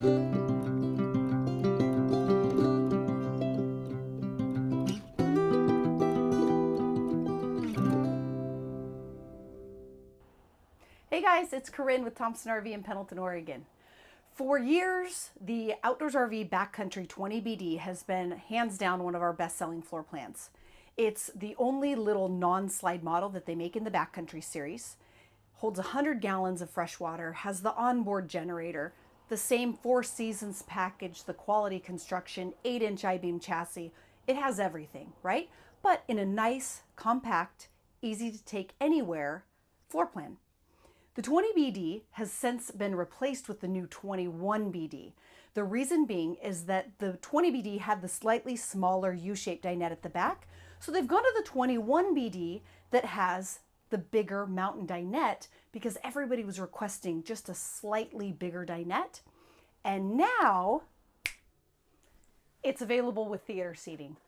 Hey guys, it's Corinne with Thompson RV in Pendleton, Oregon. For years, the Outdoors RV Backcountry 20BD has been hands down one of our best-selling floor plans. It's the only little non-slide model that they make in the Backcountry series. Holds 100 gallons of fresh water, has the onboard generator, the same Four Seasons package, the quality construction, 8-inch I-beam chassis. It has everything, right? But in a nice, compact, easy to take anywhere floor plan. The 20BD has since been replaced with the new 21BD. The reason being is that the 20BD had the slightly smaller U-shaped dinette at the back, so they've gone to the 21BD that has the bigger mountain dinette because everybody was requesting just a slightly bigger dinette. And now it's available with theater seating.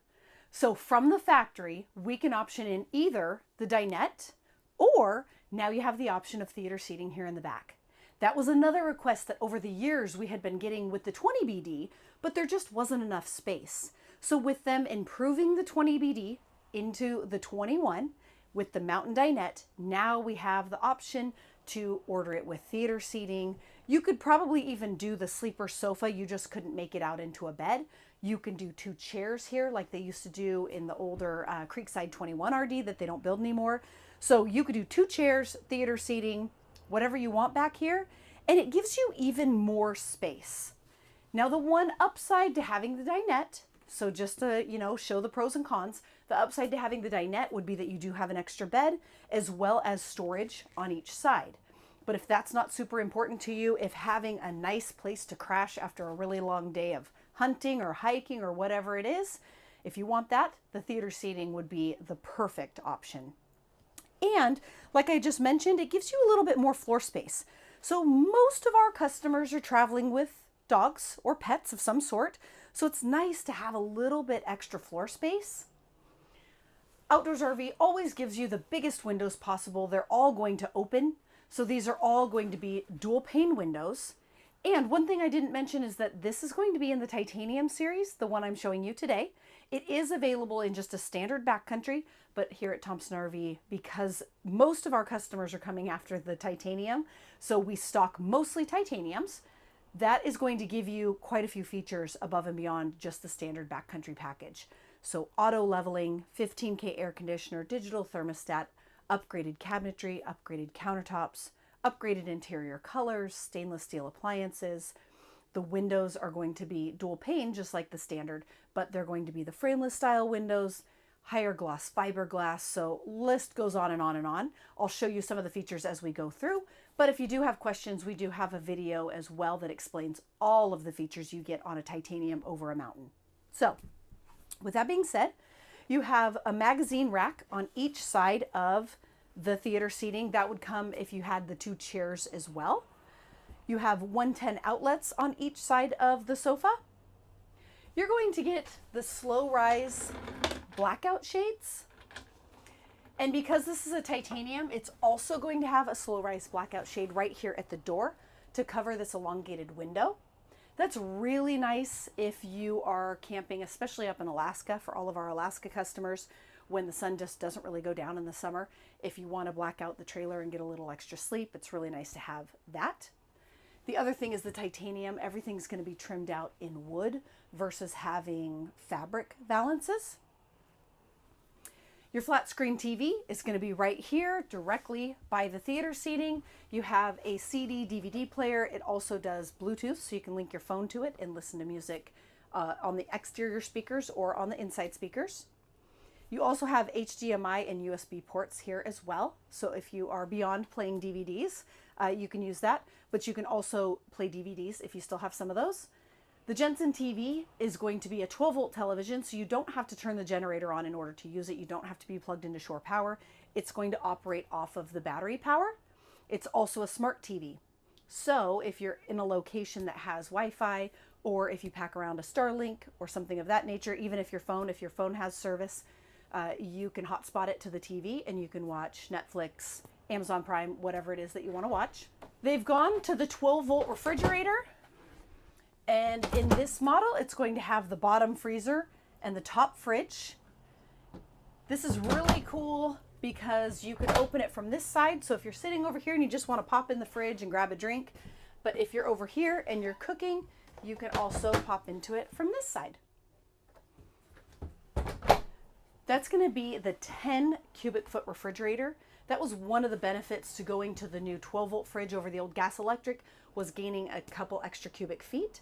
So from the factory, we can option in either the dinette or now you have the option of theater seating here in the back. That was another request that over the years we had been getting with the 20BD, but there just wasn't enough space. So with them improving the 20BD into the 21 with the mountain dinette, now we have the option to order it with theater seating. You could probably even do the sleeper sofa, you just couldn't make it out into a bed. You can do 2 chairs here like they used to do in the older Creekside 21 RD that they don't build anymore. So you could do 2 chairs, theater seating, whatever you want back here, and it gives you even more space. Now the one upside to having the dinette, so just to, show the pros and cons, the upside to having the dinette would be that you do have an extra bed as well as storage on each side. But if that's not super important to you, if having a nice place to crash after a really long day of hunting or hiking or whatever it is, if you want that, the theater seating would be the perfect option. And like I just mentioned, it gives you a little bit more floor space. So most of our customers are traveling with dogs or pets of some sort. So it's nice to have a little bit extra floor space. Outdoors RV always gives you the biggest windows possible. They're all going to open. So these are all going to be dual pane windows. And one thing I didn't mention is that this is going to be in the titanium series, the one I'm showing you today. It is available in just a standard backcountry, but here at Thompson RV, because most of our customers are coming after the titanium, so we stock mostly titaniums, that is going to give you quite a few features above and beyond just the standard backcountry package. So auto leveling, 15K air conditioner, digital thermostat, upgraded cabinetry, upgraded countertops, upgraded interior colors, stainless steel appliances. The windows are going to be dual pane, just like the standard, but they're going to be the frameless style windows, higher gloss fiberglass. So list goes on and on and on. I'll show you some of the features as we go through, but if you do have questions, we do have a video as well that explains all of the features you get on a titanium over a mountain. So with that being said, you have a magazine rack on each side of the theater seating. That would come if you had the 2 chairs as well. You have 110 outlets on each side of the sofa. You're going to get the slow rise blackout shades. And because this is a titanium, it's also going to have a slow rise blackout shade right here at the door to cover this elongated window. That's really nice if you are camping, especially up in Alaska, for all of our Alaska customers, when the sun just doesn't really go down in the summer. If you want to black out the trailer and get a little extra sleep, it's really nice to have that. The other thing is the titanium, everything's going to be trimmed out in wood versus having fabric valances. Your flat screen TV is going to be right here directly by the theater seating. You have a CD DVD player. It also does Bluetooth, so you can link your phone to it and listen to music on the exterior speakers or on the inside speakers. You also have HDMI and USB ports here as well. So if you are beyond playing DVDs, you can use that, but you can also play DVDs if you still have some of those. The Jensen TV is going to be a 12-volt television, so you don't have to turn the generator on in order to use it. You don't have to be plugged into shore power. It's going to operate off of the battery power. It's also a smart TV. So if you're in a location that has Wi-Fi, or if you pack around a Starlink or something of that nature, even if your phone has service, you can hotspot it to the TV and you can watch Netflix, Amazon Prime, whatever it is that you want to watch. They've gone to the 12-volt refrigerator. And in this model, it's going to have the bottom freezer and the top fridge. This is really cool because you can open it from this side. So if you're sitting over here and you just want to pop in the fridge and grab a drink, but if you're over here and you're cooking, you can also pop into it from this side. That's going to be the 10 cubic foot refrigerator. That was one of the benefits to going to the new 12-volt fridge over the old gas electric, was gaining a couple extra cubic feet.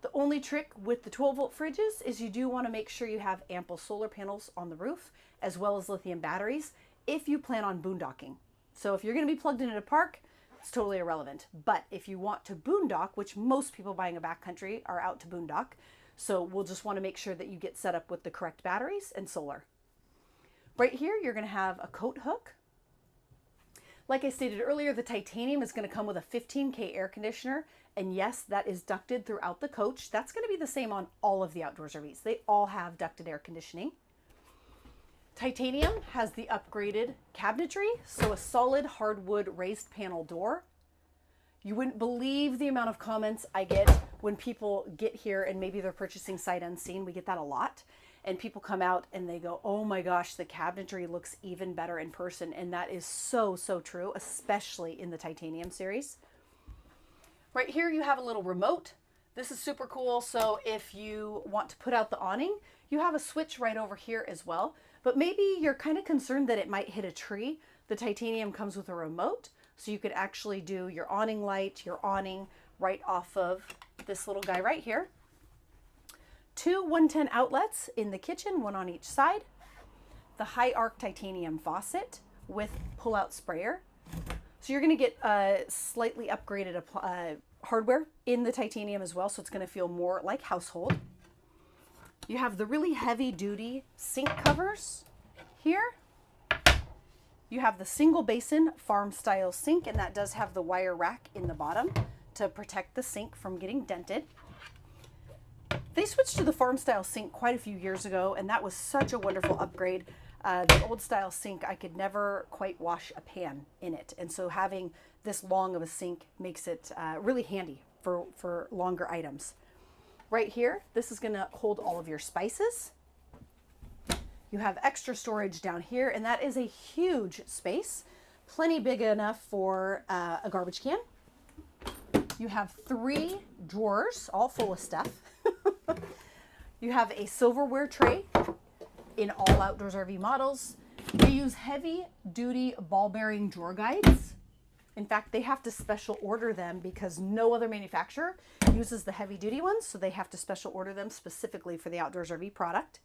The only trick with the 12-volt fridges is you do want to make sure you have ample solar panels on the roof, as well as lithium batteries, if you plan on boondocking. So if you're going to be plugged into a park, it's totally irrelevant. But if you want to boondock, which most people buying a backcountry are out to boondock, so we'll just want to make sure that you get set up with the correct batteries and solar. Right here, you're going to have a coat hook. Like I stated earlier, the titanium is going to come with a 15K air conditioner. And yes, that is ducted throughout the coach. That's going to be the same on all of the outdoors RVs. They all have ducted air conditioning. Titanium has the upgraded cabinetry, so a solid hardwood raised panel door. You wouldn't believe the amount of comments I get when people get here and maybe they're purchasing sight unseen. We get that a lot. And people come out and they go, oh my gosh, the cabinetry looks even better in person. And that is so, so true, especially in the titanium series. Right here, you have a little remote. This is super cool. So if you want to put out the awning, you have a switch right over here as well. But maybe you're kind of concerned that it might hit a tree. The titanium comes with a remote, so you could actually do your awning light, your awning right off of this little guy right here. 2 110 outlets in the kitchen, one on each side. The high arc titanium faucet with pull-out sprayer. So you're going to get a slightly upgraded hardware in the titanium as well, so it's going to feel more like household. You have the really heavy-duty sink covers here. You have the single basin farm-style sink, and that does have the wire rack in the bottom to protect the sink from getting dented. They switched to the farm style sink quite a few years ago, and that was such a wonderful upgrade. The old style sink, I could never quite wash a pan in it. And so having this long of a sink makes it really handy for longer items. Right here, this is gonna hold all of your spices. You have extra storage down here, and that is a huge space. Plenty big enough for a garbage can. You have 3 drawers, all full of stuff. You have a silverware tray in all Outdoors RV models. They use heavy duty ball bearing drawer guides. In fact, they have to special order them because no other manufacturer uses the heavy duty ones. So they have to special order them specifically for the Outdoors RV product.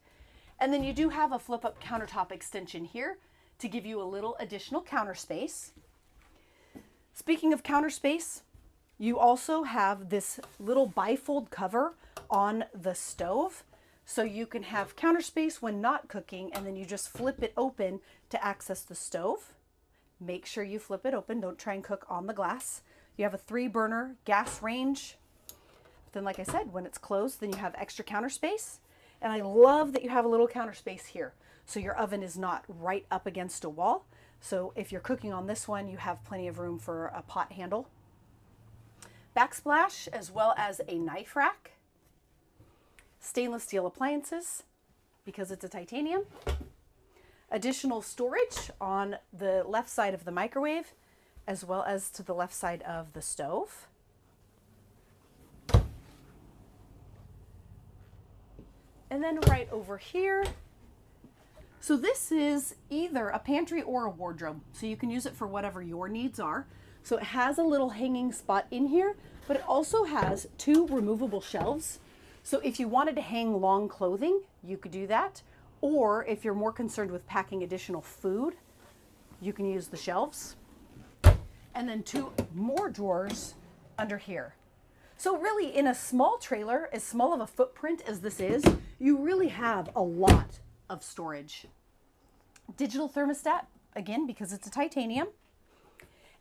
And then you do have a flip up countertop extension here to give you a little additional counter space. Speaking of counter space, you also have this little bifold cover on the stove. So you can have counter space when not cooking, and then you just flip it open to access the stove. Make sure you flip it open. Don't try and cook on the glass. You have a 3-burner gas range. Then, like I said, when it's closed, then you have extra counter space. And I love that you have a little counter space here. So your oven is not right up against a wall. So if you're cooking on this one, you have plenty of room for a pot handle. Backsplash, as well as a knife rack. Stainless steel appliances, because it's a titanium. Additional storage on the left side of the microwave, as well as to the left side of the stove. And then right over here, so this is either a pantry or a wardrobe, so you can use it for whatever your needs are. So it has a little hanging spot in here, but it also has 2 removable shelves. So if you wanted to hang long clothing, you could do that. Or if you're more concerned with packing additional food, you can use the shelves. And then 2 more drawers under here. So really, in a small trailer, as small of a footprint as this is, you really have a lot of storage. Digital thermostat, again, because it's a titanium.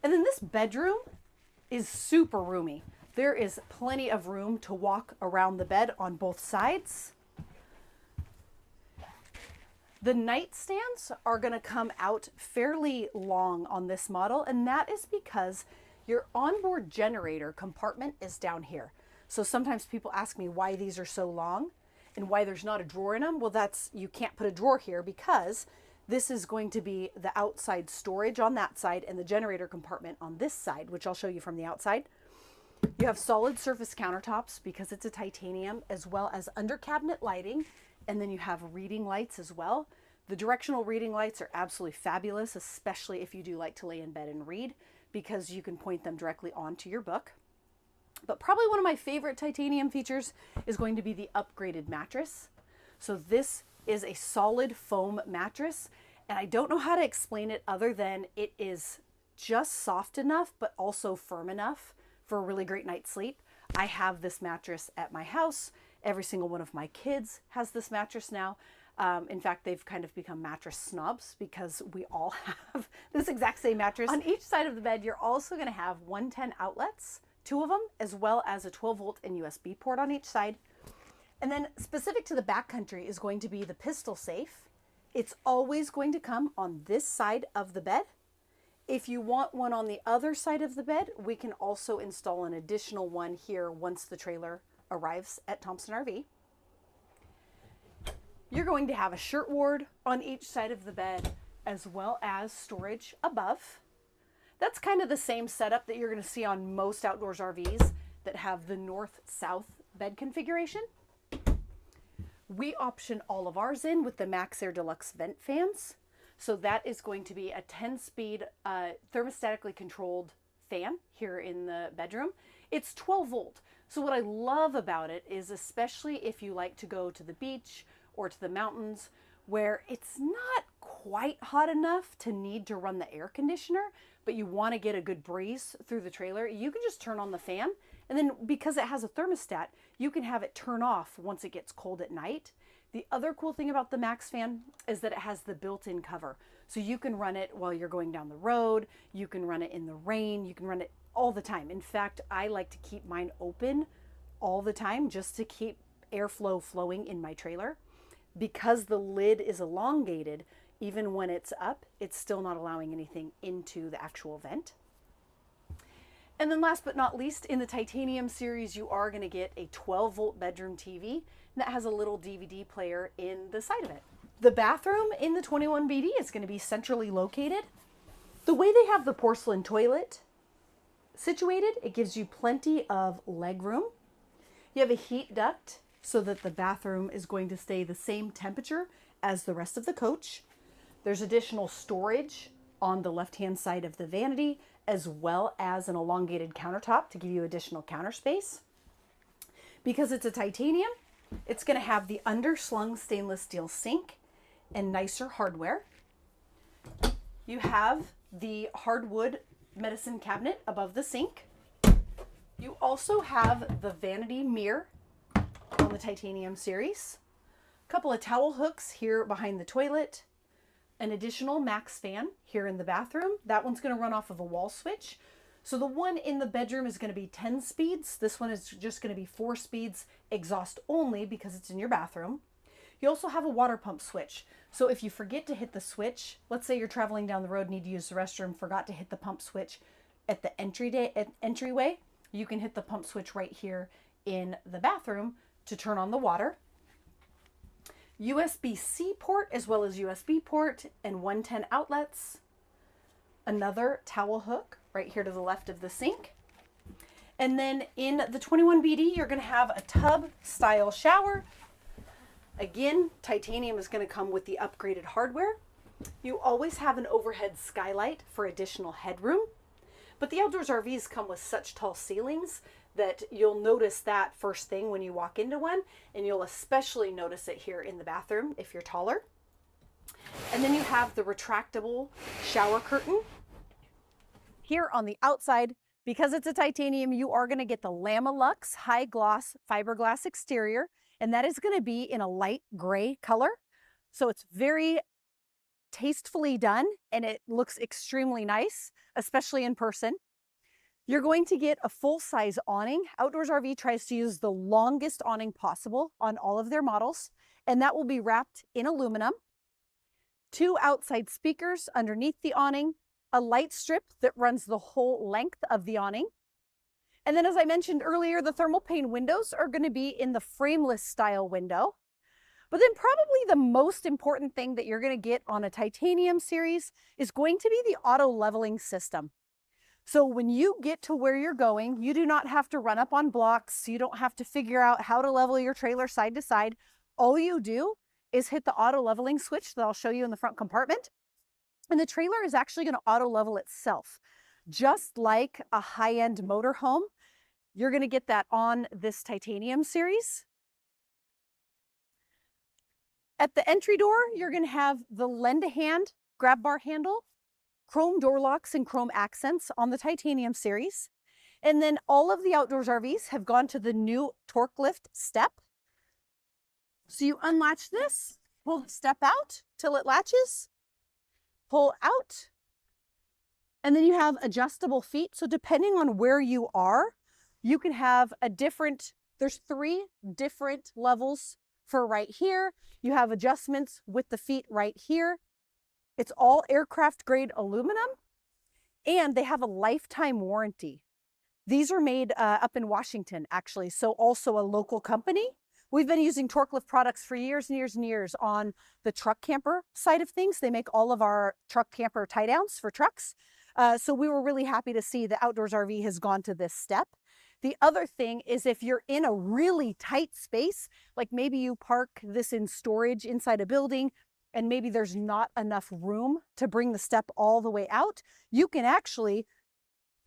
And then this bedroom is super roomy. There is plenty of room to walk around the bed on both sides. The nightstands are going to come out fairly long on this model, and that is because your onboard generator compartment is down here. So sometimes people ask me why these are so long and why there's not a drawer in them. Well, you can't put a drawer here because this is going to be the outside storage on that side and the generator compartment on this side, which I'll show you from the outside. You have solid surface countertops because it's a titanium, as well as under cabinet lighting. And then you have reading lights as well. The directional reading lights are absolutely fabulous, especially if you do like to lay in bed and read, because you can point them directly onto your book. But probably one of my favorite titanium features is going to be the upgraded mattress. So this is a solid foam mattress, and I don't know how to explain it other than it is just soft enough, but also firm enough for a really great night's sleep. I have this mattress at my house. Every single one of my kids has this mattress now. In fact, they've kind of become mattress snobs because we all have this exact same mattress. On each side of the bed, you're also going to have 110 outlets, 2 of them, as well as a 12-volt and USB port on each side. And then specific to the backcountry is going to be the pistol safe. It's always going to come on this side of the bed. If you want one on the other side of the bed, we can also install an additional one here once the trailer arrives at Thompson RV. You're going to have a shirt ward on each side of the bed, as well as storage above. That's kind of the same setup that you're going to see on most outdoors RVs that have the north-south bed configuration. We option all of ours in with the MaxxAir Deluxe vent fans. So that is going to be a 10-speed thermostatically controlled fan here in the bedroom. It's 12 volt. So what I love about it is, especially if you like to go to the beach or to the mountains where it's not quite hot enough to need to run the air conditioner, but you want to get a good breeze through the trailer, you can just turn on the fan. And then because it has a thermostat, you can have it turn off once it gets cold at night. The other cool thing about the Max fan is that it has the built-in cover. So you can run it while you're going down the road, you can run it in the rain, you can run it all the time. In fact, I like to keep mine open all the time just to keep airflow flowing in my trailer. Because the lid is elongated, even when it's up, it's still not allowing anything into the actual vent. And then last but not least, in the titanium series, you are going to get a 12-volt bedroom TV that has a little DVD player in the side of it. The bathroom in the 21BD is going to be centrally located. The way they have the porcelain toilet situated, it gives you plenty of leg room. You have a heat duct so that the bathroom is going to stay the same temperature as the rest of the coach. There's additional storage on the left-hand side of the vanity, as well as an elongated countertop to give you additional counter space. Because it's a titanium, it's going to have the underslung stainless steel sink and nicer hardware. You have the hardwood medicine cabinet above the sink. You also have the vanity mirror on the titanium series. A couple of towel hooks here behind the toilet. An additional Max fan here in the bathroom. That one's going to run off of a wall switch. So the one in the bedroom is going to be 10 speeds. This one is just going to be 4 speeds exhaust only because it's in your bathroom. You also have a water pump switch. So if you forget to hit the switch, let's say you're traveling down the road, need to use the restroom, forgot to hit the pump switch at the entryway, you can hit the pump switch right here in the bathroom to turn on the water. USB-C port as well as USB port and 110 outlets. Another towel hook right here to the left of the sink. And then in the 21BD, you're going to have a tub style shower. Again, titanium is going to come with the upgraded hardware. You always have an overhead skylight for additional headroom. But the outdoors RVs come with such tall ceilings that you'll notice that first thing when you walk into one, and you'll especially notice it here in the bathroom if you're taller. And then you have the retractable shower curtain. Here on the outside, because it's a titanium, you are going to get the Lamelux high gloss fiberglass exterior, and that is going to be in a light gray color. So it's very tastefully done, and it looks extremely nice, especially in person. You're going to get a full-size awning. Outdoors RV tries to use the longest awning possible on all of their models, and that will be wrapped in aluminum. 2 outside speakers underneath the awning, a light strip that runs the whole length of the awning. And then, as I mentioned earlier, the thermal pane windows are going to be in the frameless style window. But then probably the most important thing that you're going to get on a Titanium series is going to be the auto leveling system. So when you get to where you're going, you do not have to run up on blocks. You don't have to figure out how to level your trailer side to side. All you do is hit the auto leveling switch that I'll show you in the front compartment. And the trailer is actually going to auto level itself. Just like a high-end motorhome, you're going to get that on this Titanium series. At the entry door, you're going to have the lend-a-hand grab bar handle, chrome door locks and chrome accents on the Titanium series. And then all of the Outdoors RVs have gone to the new torque lift step. So you unlatch this, pull the step out till it latches, pull out, and then you have adjustable feet. So depending on where you are, you can have there's 3 different levels for right here. You have adjustments with the feet right here. It's all aircraft grade aluminum, and they have a lifetime warranty. These are made up in Washington, actually, so also a local company. We've been using TorqueLift products for years and years and years on the truck camper side of things. They make all of our truck camper tie downs for trucks. So we were really happy to see the Outdoors RV has gone to this step. The other thing is if you're in a really tight space, like maybe you park this in storage inside a building and maybe there's not enough room to bring the step all the way out, you can actually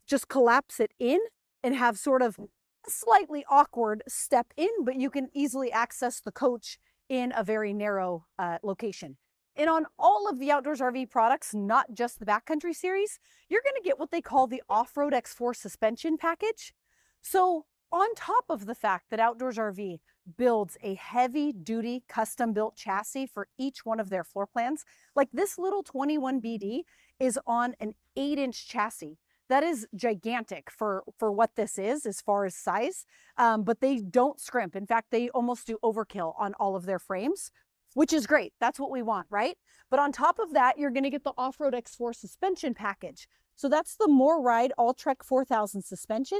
just collapse it in and have sort of a slightly awkward step in, but you can easily access the coach in a very narrow location. And on all of the Outdoors RV products, not just the Backcountry series, you're going to get what they call the Off-Road X4 suspension package. So on top of the fact that Outdoors RV builds a heavy-duty custom-built chassis for each one of their floor plans, like this little 21BD is on an 8-inch chassis. That is gigantic for what this is as far as size, but they don't scrimp. In fact, they almost do overkill on all of their frames, which is great. That's what we want, right? But on top of that, you're going to get the Off-Road X4 suspension package. So that's the MoreRide All-Trek 4000 suspension.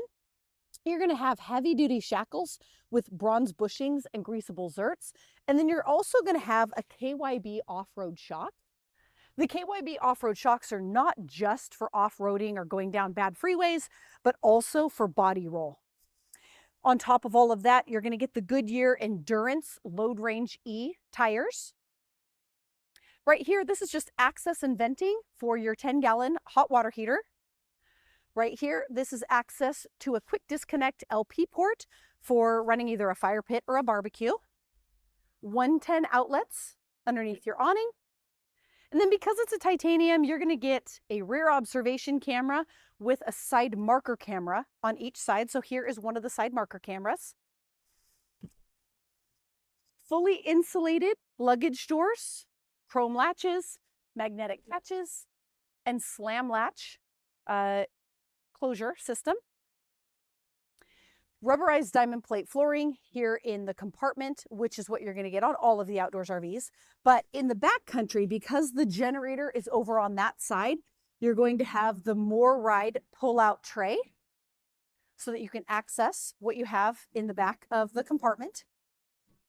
You're going to have heavy-duty shackles with bronze bushings and greasable zerts. And then you're also going to have a KYB off-road shock. The KYB off-road shocks are not just for off-roading or going down bad freeways, but also for body roll. On top of all of that, you're going to get the Goodyear Endurance Load Range E tires. Right here, this is just access and venting for your 10-gallon hot water heater. Right here, this is access to a quick disconnect LP port for running either a fire pit or a barbecue. 110 outlets underneath your awning. And then because it's a Titanium, you're going to get a rear observation camera with a side marker camera on each side. So here is one of the side marker cameras. Fully insulated luggage doors, chrome latches, magnetic catches, and slam latch closure system. Rubberized diamond plate flooring here in the compartment, which is what you're going to get on all of the Outdoors RVs. But in the Backcountry, because the generator is over on that side, you're going to have the MoreRide pull-out tray so that you can access what you have in the back of the compartment.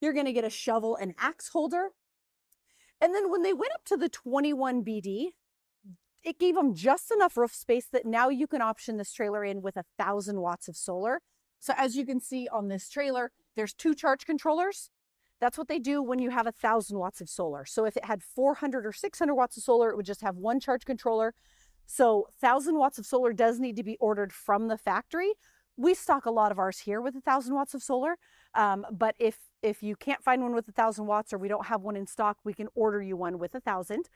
You're going to get a shovel and axe holder. And then when they went up to the 21BD, it gave them just enough roof space that now you can option this trailer in with 1,000 watts of solar. So as you can see on this trailer, there's 2 charge controllers. That's what they do when you have 1,000 watts of solar. So if it had 400 or 600 watts of solar, it would just have 1 charge controller. So 1,000 watts of solar does need to be ordered from the factory. We stock a lot of ours here with 1,000 watts of solar. But if you can't find one with 1,000 watts or we don't have one in stock, we can order you one with 1,000.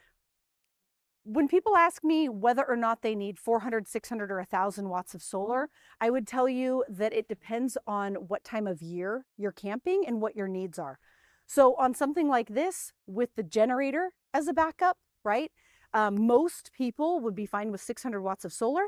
When people ask me whether or not they need 400, 600, or 1,000 watts of solar, I would tell you that it depends on what time of year you're camping and what your needs are. So on something like this, with the generator as a backup, right? Most people would be fine with 600 watts of solar.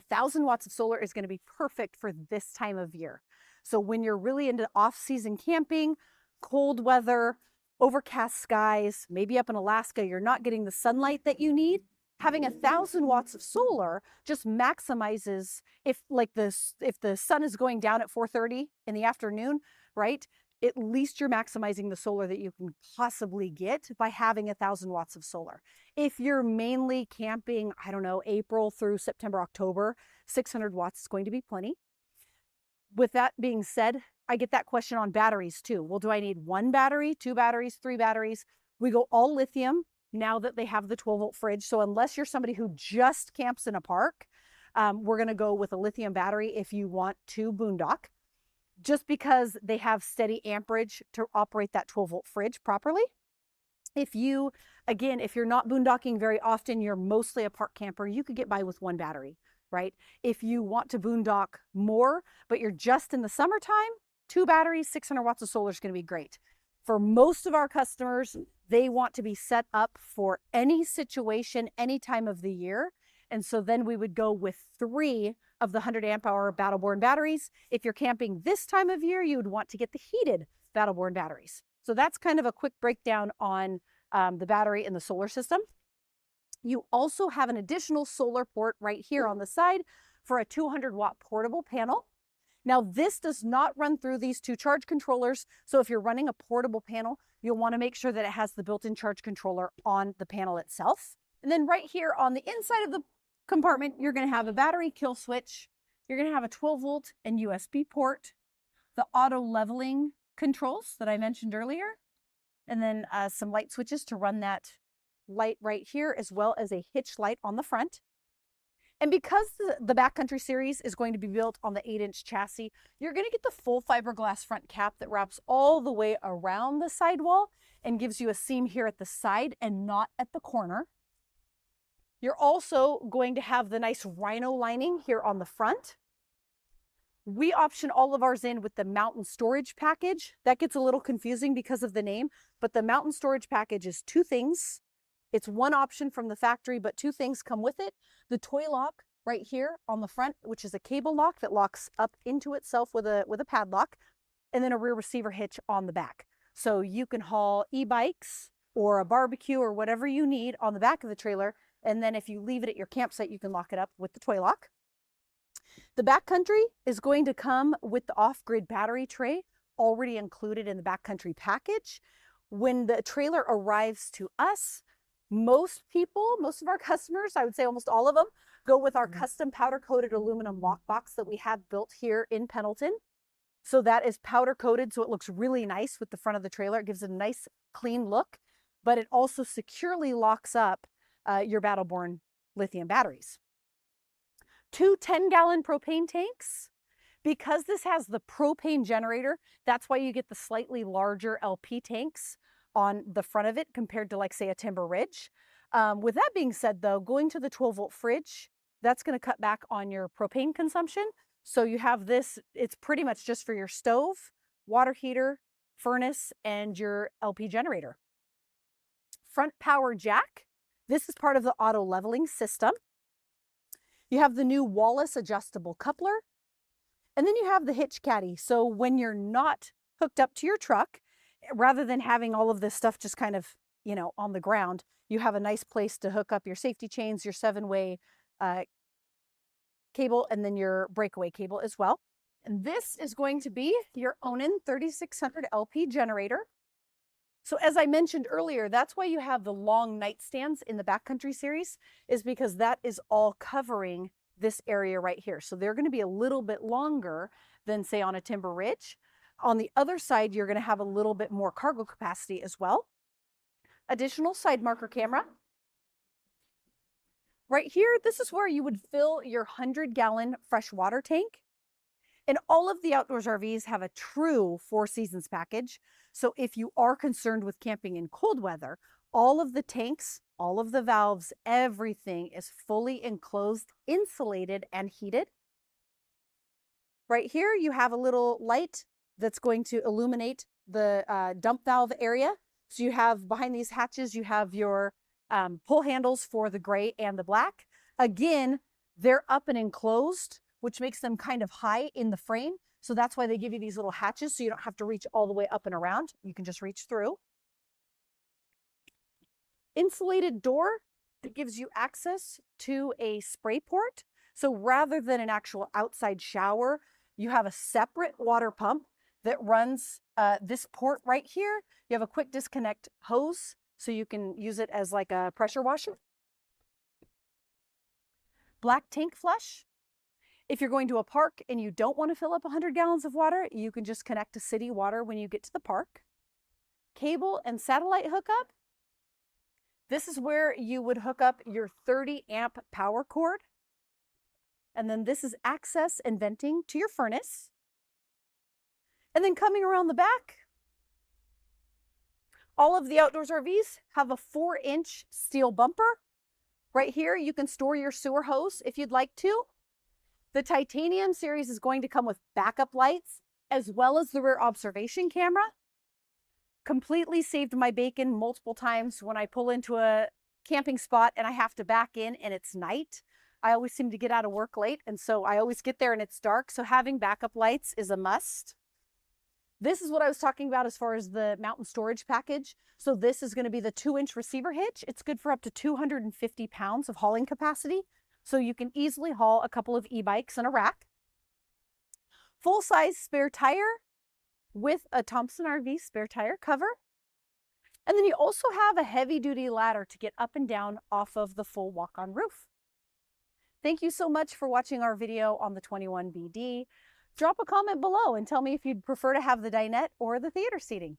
1,000 watts of solar is going to be perfect for this time of year. So when you're really into off-season camping, cold weather, overcast skies, maybe up in Alaska, you're not getting the sunlight that you need, Having 1,000 watts of solar just maximizes if the sun is going down at 4:30 in the afternoon, right? At least you're maximizing the solar that you can possibly get by having 1,000 watts of solar. If you're mainly camping, I don't know, April through September, October, 600 watts is going to be plenty. With that being said, I get that question on batteries too. Well, do I need 1 battery, 2 batteries, 3 batteries? We go all lithium now that they have the 12-volt fridge. So unless you're somebody who just camps in a park, we're going to go with a lithium battery if you want to boondock, just because they have steady amperage to operate that 12-volt fridge properly. If you're not boondocking very often, you're mostly a park camper, you could get by with 1 battery, right? If you want to boondock more, but you're just in the summertime, 2 batteries, 600 watts of solar is going to be great. For most of our customers, they want to be set up for any situation, any time of the year. And so then we would go with 3 of the 100 amp hour Battle Born batteries. If you're camping this time of year, you would want to get the heated Battle Born batteries. So that's kind of a quick breakdown on the battery and the solar system. You also have an additional solar port right here on the side for a 200 watt portable panel. Now, this does not run through these 2 charge controllers. So if you're running a portable panel, you'll want to make sure that it has the built-in charge controller on the panel itself. And then right here on the inside of the compartment, you're going to have a battery kill switch. You're going to have a 12-volt and USB port, the auto leveling controls that I mentioned earlier, and then some light switches to run that light right here, as well as a hitch light on the front. And because the Backcountry Series is going to be built on the 8-inch chassis, you're going to get the full fiberglass front cap that wraps all the way around the sidewall and gives you a seam here at the side and not at the corner. You're also going to have the nice Rhino lining here on the front. We option all of ours in with the Mountain Storage package. That gets a little confusing because of the name, but the Mountain Storage package is 2 things. It's 1 option from the factory, but 2 things come with it. The toy lock right here on the front, which is a cable lock that locks up into itself with a padlock, and then a rear receiver hitch on the back. So you can haul e-bikes or a barbecue or whatever you need on the back of the trailer. And then if you leave it at your campsite, you can lock it up with the toy lock. The Backcountry is going to come with the off-grid battery tray already included in the Backcountry package. When the trailer arrives to us, most of our customers, I would say almost all of them, go with our custom powder-coated aluminum lockbox that we have built here in Pendleton. So that is powder-coated, so it looks really nice with the front of the trailer. It gives it a nice, clean look, but it also securely locks up your Battle Born lithium batteries. 2 10-gallon propane tanks. Because this has the propane generator, that's why you get the slightly larger LP tanks on the front of it compared to, like, say, a Timber Ridge. With that being said, though, going to the 12-volt fridge, that's going to cut back on your propane consumption. So you have this, it's pretty much just for your stove, water heater, furnace, and your LP generator. Front power jack. This is part of the auto leveling system. You have the new Wallace adjustable coupler. And then you have the hitch caddy. So when you're not hooked up to your truck, rather than having all of this stuff just kind of, on the ground, you have a nice place to hook up your safety chains, your 7-way cable, and then your breakaway cable as well. And this is going to be your Onan 3600 LP generator. So as I mentioned earlier, that's why you have the long nightstands in the Backcountry Series, is because that is all covering this area right here. So they're going to be a little bit longer than, say, on a Timber Ridge. On the other side, you're going to have a little bit more cargo capacity as well. Additional side marker camera. Right here, this is where you would fill your 100-gallon freshwater tank. And all of the Outdoors RVs have a true 4 seasons package. So if you are concerned with camping in cold weather, all of the tanks, all of the valves, everything is fully enclosed, insulated, and heated. Right here, you have a little light that's going to illuminate the dump valve area. So you have, behind these hatches, you have your pull handles for the gray and the black. Again, they're up and enclosed, which makes them kind of high in the frame. So that's why they give you these little hatches, so you don't have to reach all the way up and around. You can just reach through. Insulated door that gives you access to a spray port. So rather than an actual outside shower, you have a separate water pump that runs this port right here. You have a quick disconnect hose, so you can use it as like a pressure washer. Black tank flush. If you're going to a park and you don't want to fill up 100 gallons of water, you can just connect to city water when you get to the park. Cable and satellite hookup. This is where you would hook up your 30 amp power cord. And then this is access and venting to your furnace. And then coming around the back, all of the Outdoors RVs have a 4-inch steel bumper. Right here, you can store your sewer hose if you'd like to. The Titanium series is going to come with backup lights as well as the rear observation camera. Completely saved my bacon multiple times when I pull into a camping spot and I have to back in and it's night. I always seem to get out of work late, and so I always get there and it's dark, so having backup lights is a must. This is what I was talking about as far as the mountain storage package. So this is going to be the 2-inch receiver hitch. It's good for up to 250 pounds of hauling capacity. So you can easily haul a couple of e-bikes in a rack. Full-size spare tire with a Thompson RV spare tire cover. And then you also have a heavy-duty ladder to get up and down off of the full walk-on roof. Thank you so much for watching our video on the 21BD. Drop a comment below and tell me if you'd prefer to have the dinette or the theater seating.